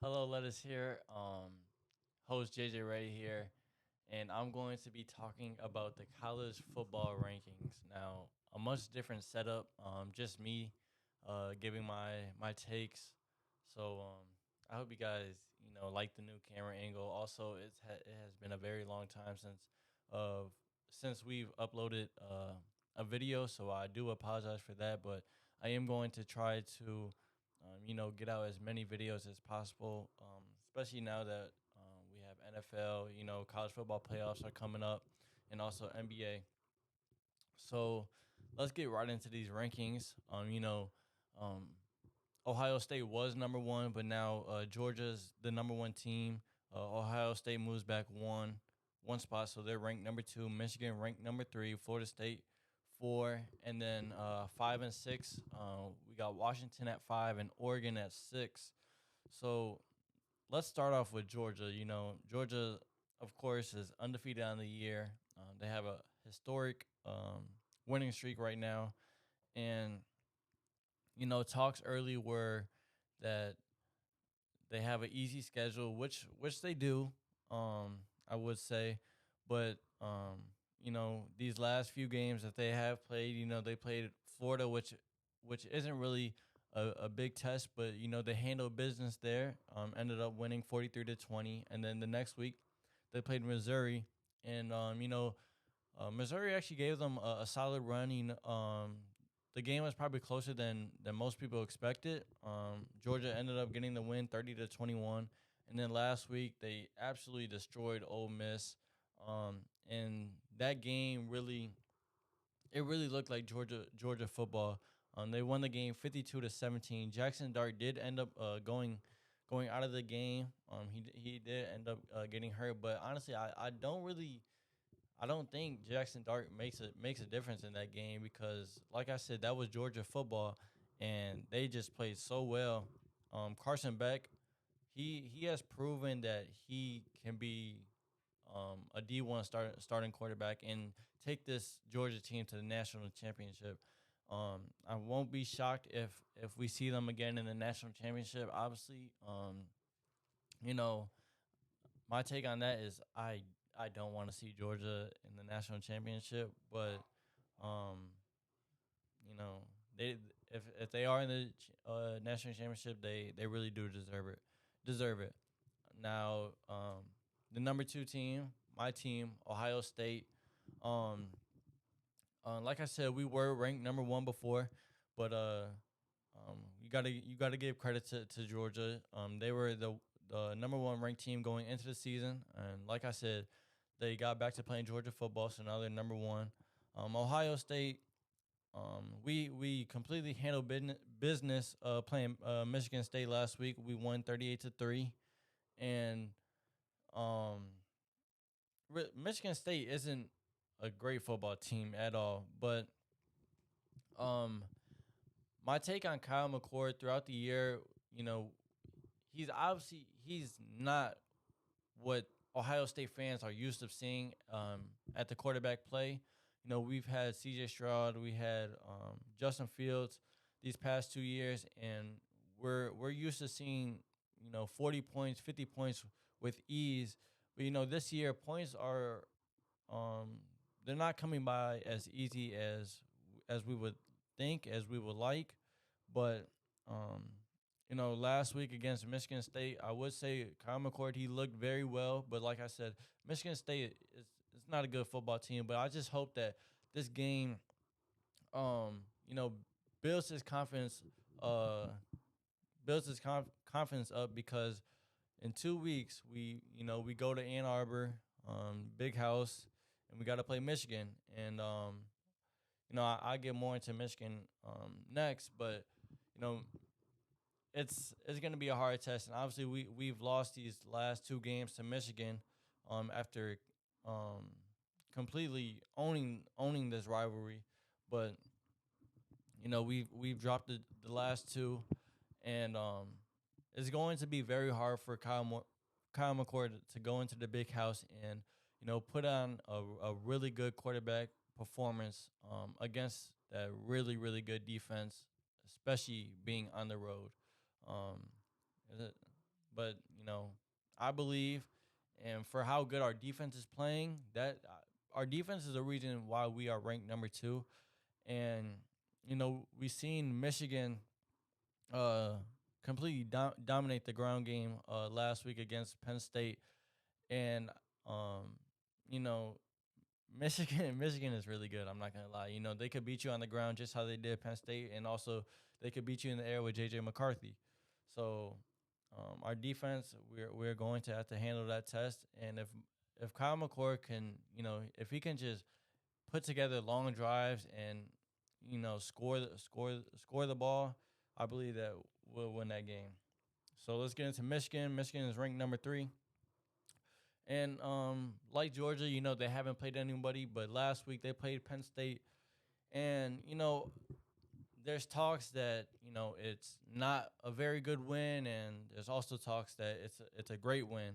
Hello, Lettuce here. Host JJ Ray here, and I'm going to be talking about the college football rankings. Now, a much different setup. Just me, giving my takes. So I hope you guys like the new camera angle. Also, it has been a very long time uh since we've uploaded a video, so I do apologize for that. But I am going to try to get out as many videos as possible, especially now that we have NFL, college football playoffs are coming up, and also NBA. So let's get right into these rankings. Um, Ohio State was number one, but now Georgia's the number one team. Ohio State moves back one spot, so they're ranked number two. Michigan ranked number three. Florida State four, and then 5 and 6. We got Washington at five and Oregon at six. So let's start off with Georgia. Georgia, of course, is undefeated on the year. They have a historic winning streak right now, and talks early were that they have an easy schedule, which they do. I would say, but these last few games that they have played, they played Florida, which isn't really a big test, but they handled business there. Ended up winning 43-20, and then the next week they played Missouri, and Missouri actually gave them a solid run. The game was probably closer than most people expected. Georgia ended up getting the win, 30-21, and then last week they absolutely destroyed Ole Miss. And that game really looked like Georgia football. They won the game 52-17. Jackson Dart did end up going out of the game. He did end up getting hurt, but honestly, I don't think Jackson Dart makes a difference in that game because, like I said, that was Georgia football, and they just played so well. Carson Beck, he has proven that he can be a D1 starting quarterback and take this Georgia team to the national championship. I won't be shocked if we see them again in the national championship. Obviously, you know, my take on that is I don't want to see Georgia in the national championship, but um, you know, they if they are in the national championship, they really do deserve it. Now, the number two team, my team, Ohio State. Um, like I said, we were ranked number one before, but you gotta give credit to Georgia. They were the number one ranked team going into the season, and like I said, they got back to playing Georgia football, so now they're number one. Ohio State, we completely handled business playing Michigan State last week. We won 38-3, and um, Michigan State isn't a great football team at all, but um, my take on Kyle McCord throughout the year, he's not what Ohio State fans are used to seeing at the quarterback play. We've had C.J. Stroud, we had Justin Fields these past 2 years, and we're used to seeing 40 points, 50 points with ease. But this year points are um, they're not coming by as easy as we would think, as we would like. But last week against Michigan State, I would say Kyle McCord, he looked very well. But like I said, Michigan State is it's not a good football team. But I just hope that this game, um, you know, builds his confidence, uh, confidence up because in 2 weeks we go to Ann Arbor, big house, and we got to play Michigan. And I get more into Michigan next, but you know it's going to be a hard test, and obviously we've lost these last two games to Michigan after um, completely owning this rivalry, but we've dropped the last two, and it's going to be very hard for Kyle McCord to go into the big house and put on a really good quarterback performance against that really good defense, especially being on the road. Um, is it- But I believe, and for how good our defense is playing, that our defense is the reason why we are ranked number two. And we've seen Michigan uh, completely dominate the ground game last week against Penn State, and um, you know Michigan is really good. I'm not gonna lie. They could beat you on the ground just how they did Penn State, and also they could beat you in the air with JJ McCarthy. So our defense, we're going to have to handle that test. And if Kyle McCord can, if he can just put together long drives and score the ball, I believe that we'll win that game. So let's get into Michigan. Michigan is ranked number 3. And like Georgia, they haven't played anybody, but last week they played Penn State. And there's talks that it's not a very good win, and there's also talks that it's a great win.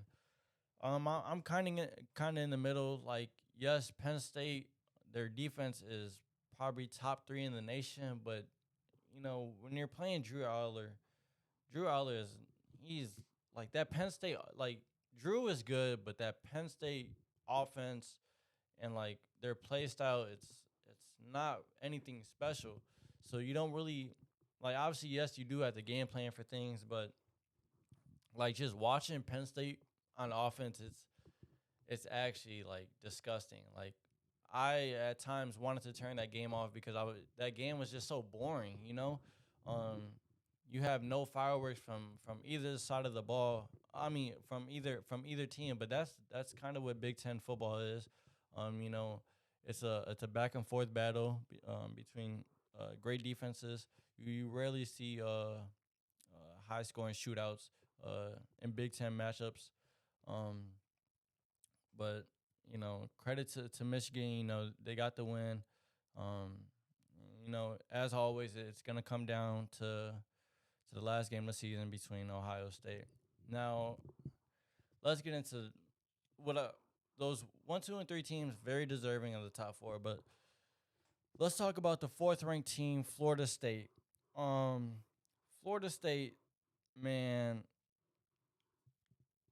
I'm kind of in the middle. Like, yes, Penn State, their defense is probably top 3 in the nation, but when you're playing Drew Aller is he's like that Penn State, like Drew is good, but that Penn State offense and like their play style, it's not anything special. So you don't really like, obviously, yes, you do have the game plan for things, but like just watching Penn State on offense, it's actually like disgusting. Like, I at times wanted to turn that game off because that game was just so boring. Um, you have no fireworks from either side of the ball. I mean, from either team. But that's kind of what Big Ten football is. It's a back and forth battle between great defenses. You rarely see high scoring shootouts in Big Ten matchups. Um, but credit to Michigan. They got the win. Um, as always, it's gonna come down to the last game of the season between Ohio State. Now, let's get into what those 1, 2, and 3 teams very deserving of the top 4. But let's talk about the 4th ranked team, Florida State. Florida State, man,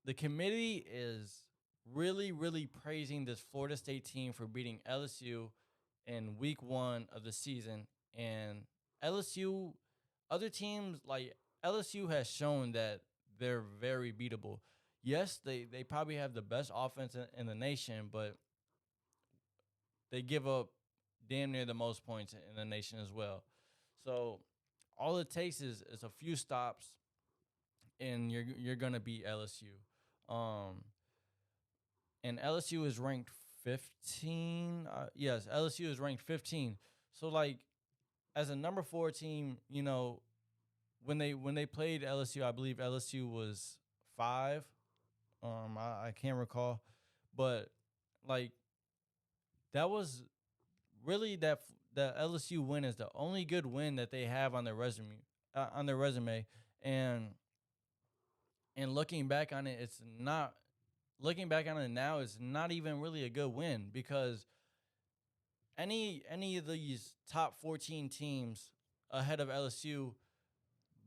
the committee is really, really praising this Florida State team for beating LSU in week 1 of the season. And LSU, other teams like LSU has shown that they're very beatable. Yes, they probably have the best offense in the nation, but they give up damn near the most points in the nation as well. So all it takes is a few stops, and you're gonna beat LSU. And LSU is ranked 15. Yes, LSU is ranked 15. So like, as a number 4 team, when they played LSU, I believe LSU was 5. I can't recall, but like that was really that LSU win is the only good win that they have on their resume, and looking back on it, it's not. Looking back on it now, it's not even really a good win because any of these top 14 teams ahead of LSU,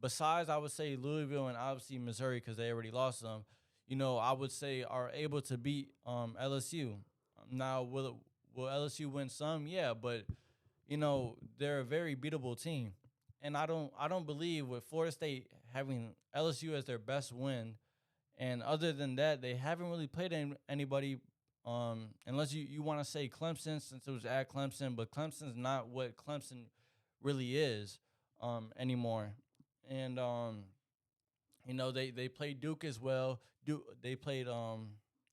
besides I would say Louisville and obviously Missouri because they already lost them, I would say are able to beat LSU. Now, will LSU win some? Yeah, but they're a very beatable team, and I don't believe with Florida State having LSU as their best win. And other than that, they haven't really played anybody, unless you want to say Clemson, since it was at Clemson. But Clemson's not what Clemson really is anymore. And they played Duke as well. They played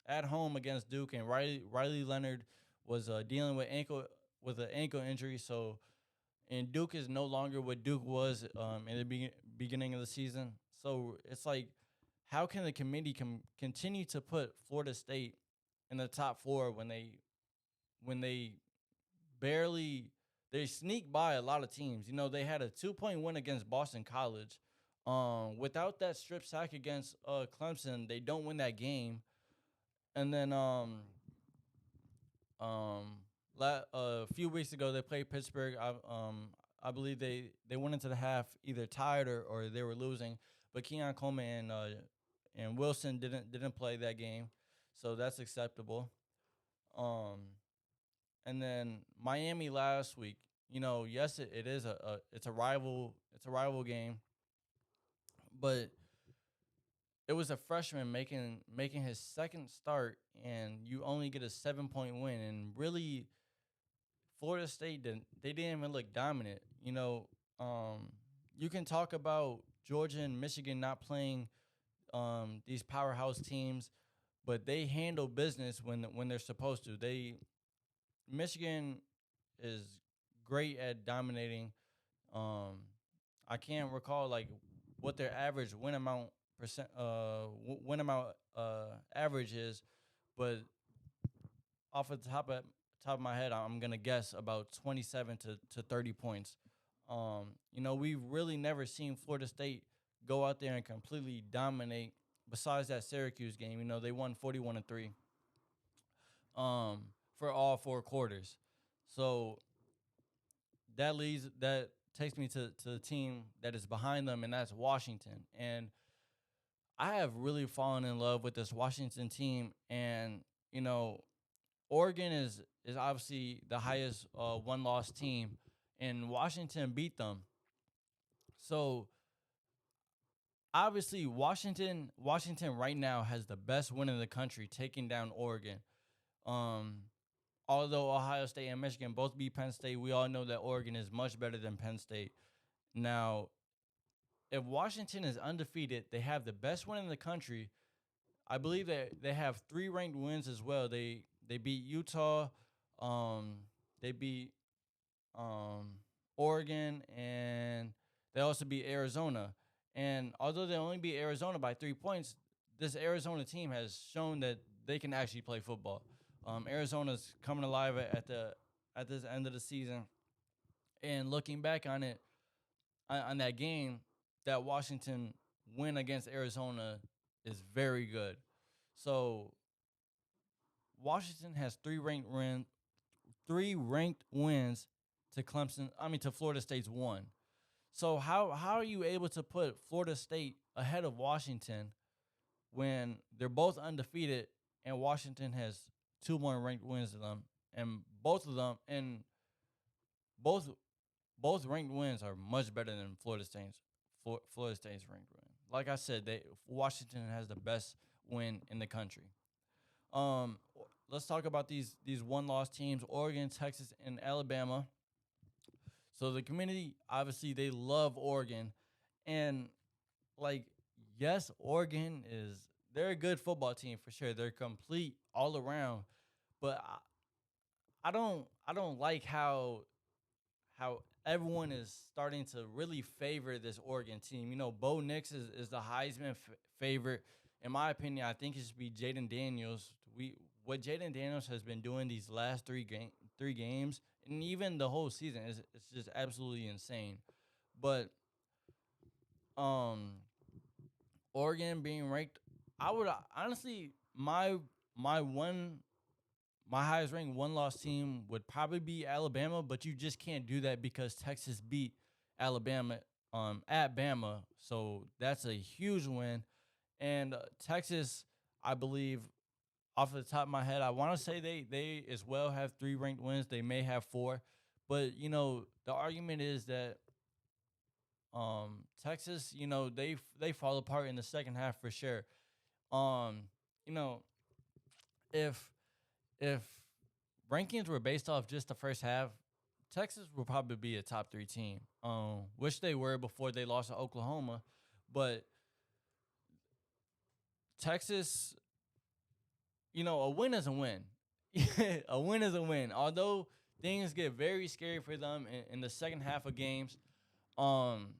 at home against Duke, and Riley Leonard was dealing with an ankle injury. So, and Duke is no longer what Duke was in the beginning of the season. So it's like, how can the committee continue to put Florida State in the top 4 when they barely they sneak by a lot of teams? They had a 2-point win against Boston College. Without that strip sack against Clemson, they don't win that game. And then a few weeks ago they played Pittsburgh. I believe they went into the half either tied or they were losing, but Keon Coleman and Wilson didn't play that game, so that's acceptable. Um, and then Miami last week. Yes, it is a rival game, but it was a freshman making his second start, and you only get a 7 point win. And really, Florida State didn't even look dominant. You can talk about Georgia and Michigan not playing these powerhouse teams, but they handle business when they're supposed to. Michigan is great at dominating. Um, I can't recall like what their average win amount average is, but off the top of my head, I'm gonna guess about 27 to 30 points. We've really never seen Florida State go out there and completely dominate. Besides that Syracuse game, they won 41-3 for all four quarters. So that takes me to the team that is behind them, and that's Washington. And I have really fallen in love with this Washington team, and Oregon is obviously the highest one loss team, and Washington beat them. So obviously Washington right now has the best win in the country, taking down Oregon. Um, Although Ohio State and Michigan both beat Penn State, we all know that Oregon is much better than Penn State. Now, if Washington is undefeated, they have the best win in the country. I believe that they have three ranked wins as well. They beat Utah, um, they beat um, Oregon, and they also beat Arizona. And although they only beat Arizona by 3 points, this Arizona team has shown that they can actually play football. Arizona's coming alive at this end of the season, and looking back on it, on that game, that Washington win against Arizona is very good. So Washington has three ranked wins to Clemson. I mean to Florida State's one. So how are you able to put Florida State ahead of Washington when they're both undefeated and Washington has two more ranked wins than them, and both both ranked wins are much better than Florida State's ranked win. Like I said, Washington has the best win in the country. Um, let's talk about these one loss teams: Oregon, Texas, and Alabama. So the community, obviously, they love Oregon, and like, yes, Oregon they're a good football team for sure. They're complete all around, but I don't like how everyone is starting to really favor this Oregon team. Bo Nix is the Heisman favorite. In my opinion, I think it should be Jaden Daniels. What Jaden Daniels has been doing these last three games, and even the whole season, it's just absolutely insane. But um, Oregon being ranked, I would honestly my highest ranked one loss team would probably be Alabama, but you just can't do that because Texas beat Alabama at Bama, so that's a huge win. And Texas, I believe, off the top of my head, I want to say they as well have three ranked wins. They may have four, but the argument is that Texas, they fall apart in the second half for sure. Um, you know, if if rankings were based off just the first half, Texas would probably be a top three team. Which they were before they lost to Oklahoma, but Texas, a win is a win. A win is a win. Although things get very scary for them in the second half of games, um,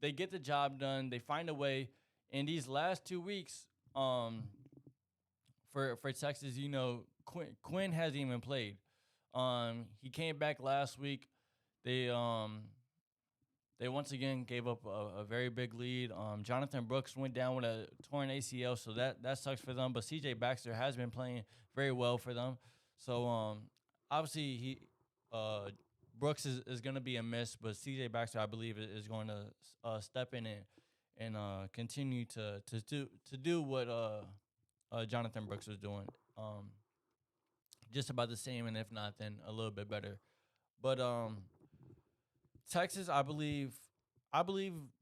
they get the job done. They find a way. In these last 2 weeks, for Texas, Quinn hasn't even played. He came back last week. They they once again gave up a very big lead. Jonathan Brooks went down with a torn ACL, so that sucks for them. But C.J. Baxter has been playing very well for them. So obviously Brooks is going to be a miss, but C.J. Baxter, I believe, is going to step in and continue to do what Jonathan Brooks was doing. Just about the same, and if not, then a little bit better. But Texas, I believe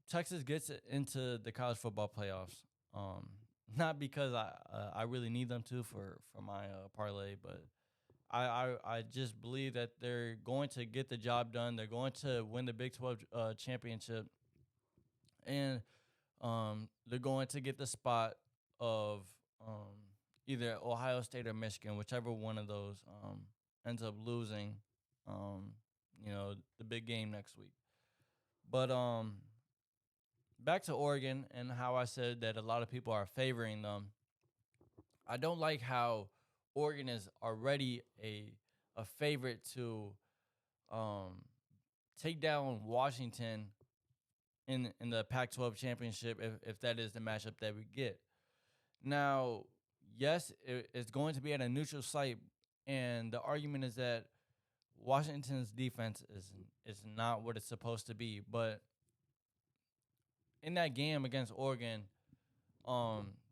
Texas gets into the college football playoffs. Um, Not because I really need them to for my parlay, but I just believe that they're going to get the job done. They're going to win the Big 12 championship, and they're going to get the spot of um, either Ohio State or Michigan, whichever one of those ends up losing. Um, the big game next week. But back to Oregon and how I said that a lot of people are favoring them. I don't like how Oregon is already a favorite to um, take down Washington in the Pac-12 championship if that is the matchup that we get. Now, yes, it's going to be at a neutral site, and the argument is that Washington's defense is not what it's supposed to be. But in that game against Oregon,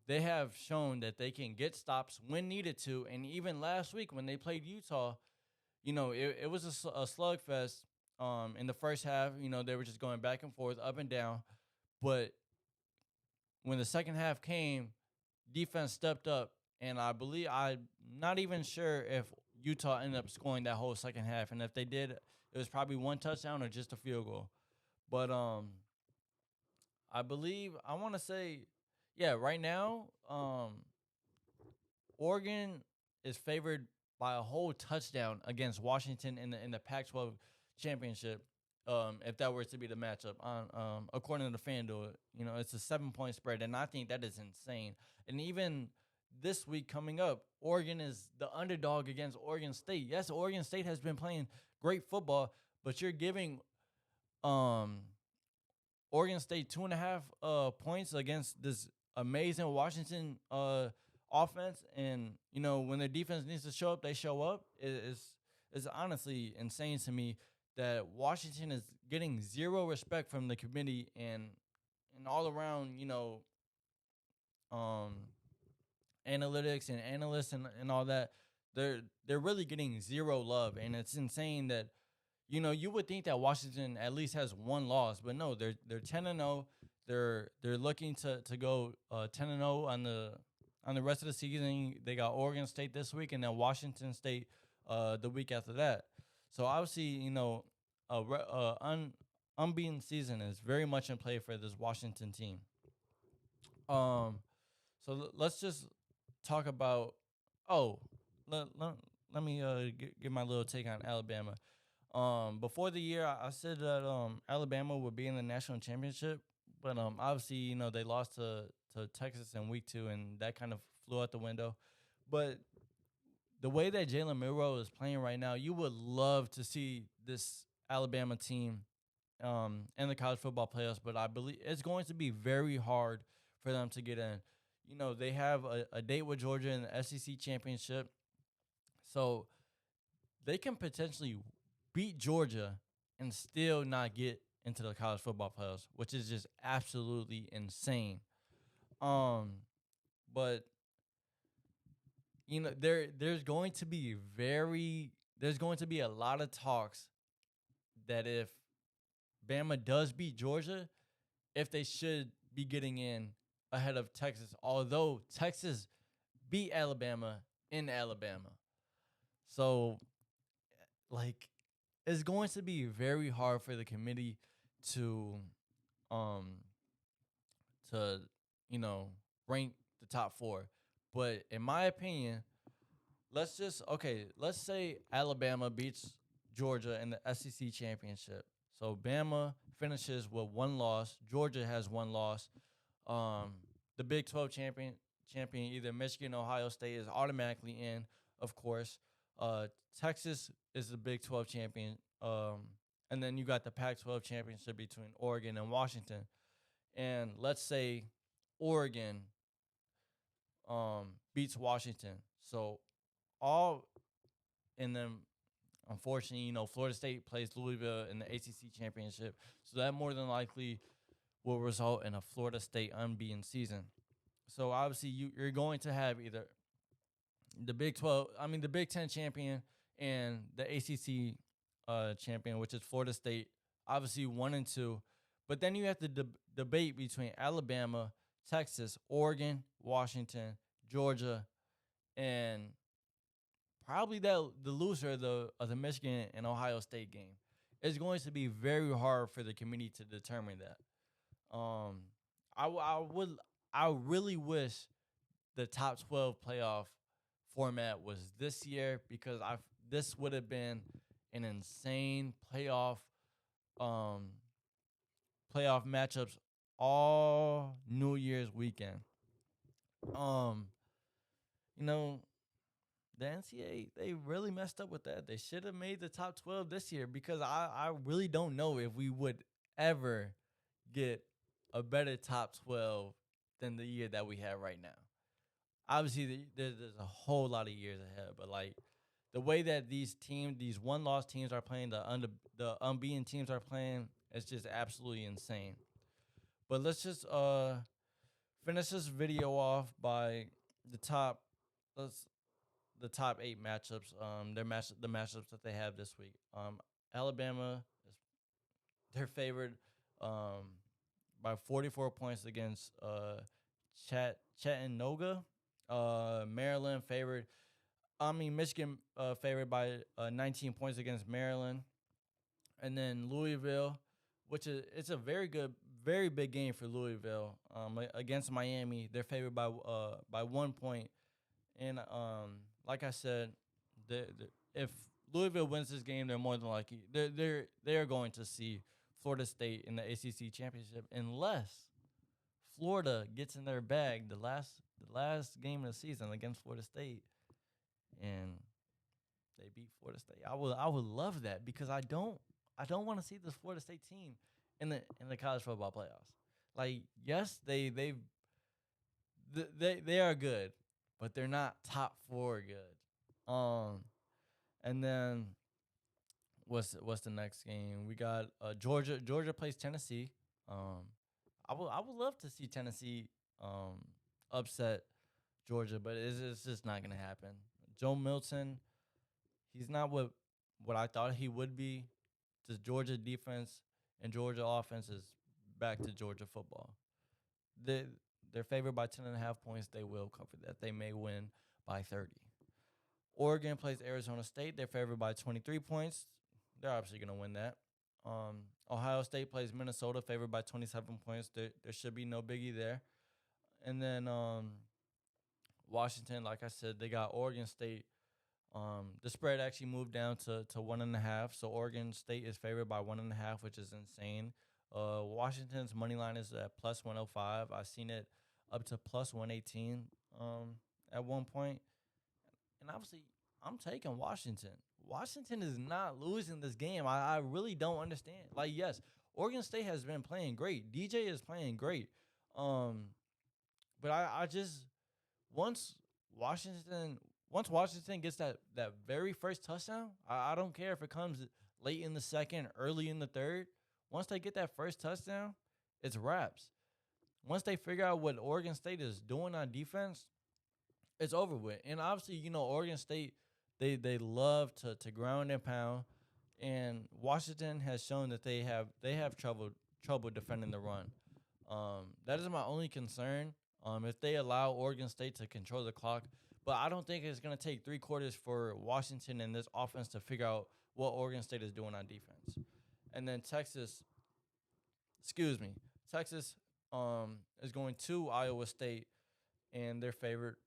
they have shown that they can get stops when needed to, and even last week when they played Utah, it was a slugfest. In the first half, they were just going back and forth, up and down. But when the second half came, defense stepped up, and I'm not even sure if Utah ended up scoring that whole second half, and if they did, it was probably one touchdown or just a field goal. But I want to say, yeah, right now, Oregon is favored by a whole touchdown against Washington in the Pac-12 championship. If that were to be the matchup on according to the FanDuel, it's a 7 point spread, and I think that is insane. And even this week coming up, Oregon is the underdog against Oregon State. Yes, Oregon State has been playing great football, but you're giving um Oregon State 2.5 points against this amazing Washington offense, and when their defense needs to show up, they show up. It's honestly insane to me that Washington is getting zero respect from the committee and all around um analytics and analysts and all that. They're really getting zero love, and it's insane that you would think that Washington at least has one loss, but no, they're 10-0. They're looking to go 10-0 on the rest of the season. They got Oregon State this week, and then Washington State the week after that. So obviously, unbeaten season is very much in play for this Washington team. Um, so let's just talk about. Oh, let me give my little take on Alabama. Before the year, I said that Alabama would be in the national championship, but obviously they lost to Texas in week 2, and that kind of flew out the window. But the way that Jalen Milroe is playing right now, you would love to see this Alabama team in the college football playoffs. But I believe it's going to be very hard for them to get in. They have a date with Georgia in the SEC championship, so they can potentially beat Georgia and still not get into the college football playoffs, which is just absolutely insane. Um, but there's going to be a lot of talks that if Bama does beat Georgia, if they should be getting in ahead of Texas, although Texas beat Alabama in Alabama. So, like, it's going to be very hard for the committee to um to rank the top 4. But in my opinion, let's say Alabama beats Georgia in the SEC championship. So Bama finishes with one loss, Georgia has one loss. Um the Big 12 champion either Michigan or Ohio State is automatically in, of course. Texas is the Big 12 champion. And then you got the Pac-12 championship between Oregon and Washington. And let's say Oregon beats Washington. So all and then unfortunately, Florida State plays Louisville in the ACC championship. So that more than likely will result in a Florida State unbeaten season. So obviously you're going to have either the Big Ten champion and the ACC champion, which is Florida State, obviously 1 and 2. But then you have to debate between Alabama, Texas, Oregon, Washington, Georgia, and probably the loser of the Michigan and Ohio State game. It's going to be very hard for the committee to determine that. I really wish the top 12 playoff format was this year because this would have been an insane um playoff matchups all New Year's weekend. Um, you know, the NCAA, they really messed up with that. They should have made the top 12 this year because I really don't know if we would ever get a better top 12 than the year that we have right now. Obviously, there's a whole lot of years ahead, but like the way that these one-loss teams are playing, the unbeaten teams are playing, it's just absolutely insane. But let's just finish this video off by the top. Let's the top 8 matchups. The matchups that they have this week. Alabama is they're favored by 44 points against Chattanooga. Maryland favored. Michigan favored by 19 points against Maryland, and then Louisville, which is it's a very big game for Louisville. Against Miami, they're favored by 1 point, and like I said, if Louisville wins this game, they're more than likely they're going to see Florida State in the ACC championship unless Florida gets in their bag the last game of the season against Florida State and they beat Florida State. I would love that because I don't want to see this Florida State team in the college football playoffs. Like yes, they are good, but they're not top 4 good. And then what's the next game? We got Georgia. Georgia plays Tennessee. Um, I would love to see Tennessee upset Georgia, but it's just not gonna happen. Joe Milton, he's not what I thought he would be. This Georgia defense and Georgia offense is back to Georgia football. They they're favored by 10.5 points. They will cover that. They may win by 30. Oregon plays Arizona State. They're favored by 23 points. They're obviously going to win that. Ohio State plays Minnesota, favored by 27 points. There should be no biggie there. And then Washington, like I said, they got Oregon State. The spread actually moved down to 1.5. So Oregon State is favored by 1.5, which is insane. Washington's money line is at plus 105. I've seen it up to plus 118 at one point. And obviously, I'm taking Washington. Washington is not losing this game. I really don't understand. Like, yes, Oregon State has been playing great. DJ is playing great. But I just once Washington Washington gets that very first touchdown, I don't care if it comes late in the second, early in the third. Once they get that first touchdown, it's wraps. Once they figure out what Oregon State is doing on defense, it's over with. And obviously, Oregon State, they love to ground and pound, and Washington has shown that they have trouble defending the run. That is my only concern. If they allow Oregon State to control the clock, but I don't think it's going to take 3 quarters for Washington and this offense to figure out what Oregon State is doing on defense. And then Texas is going to Iowa State, and they're favored.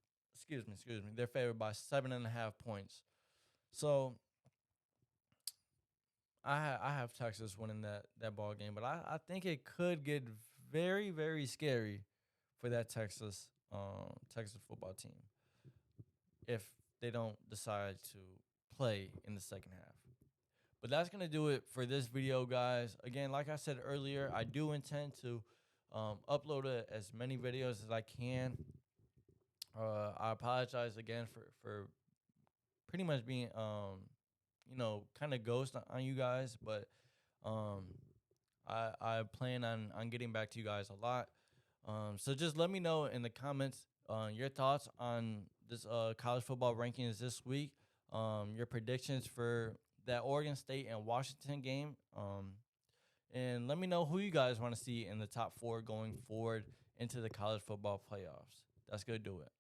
They're favored by 7.5 points. So I have Texas winning that ball game, but I think it could get very, very scary for that Texas football team if they don't decide to play in the second half. But that's going to do it for this video, guys. Again, like I said earlier, I do intend to upload as many videos as I can. I apologize again for pretty much being, kind of ghost on you guys. But I plan on getting back to you guys a lot. So just let me know in the comments your thoughts on this college football rankings this week. Your predictions for that Oregon State and Washington game. And let me know who you guys want to see in the top four going forward into the college football playoffs. That's gonna do it.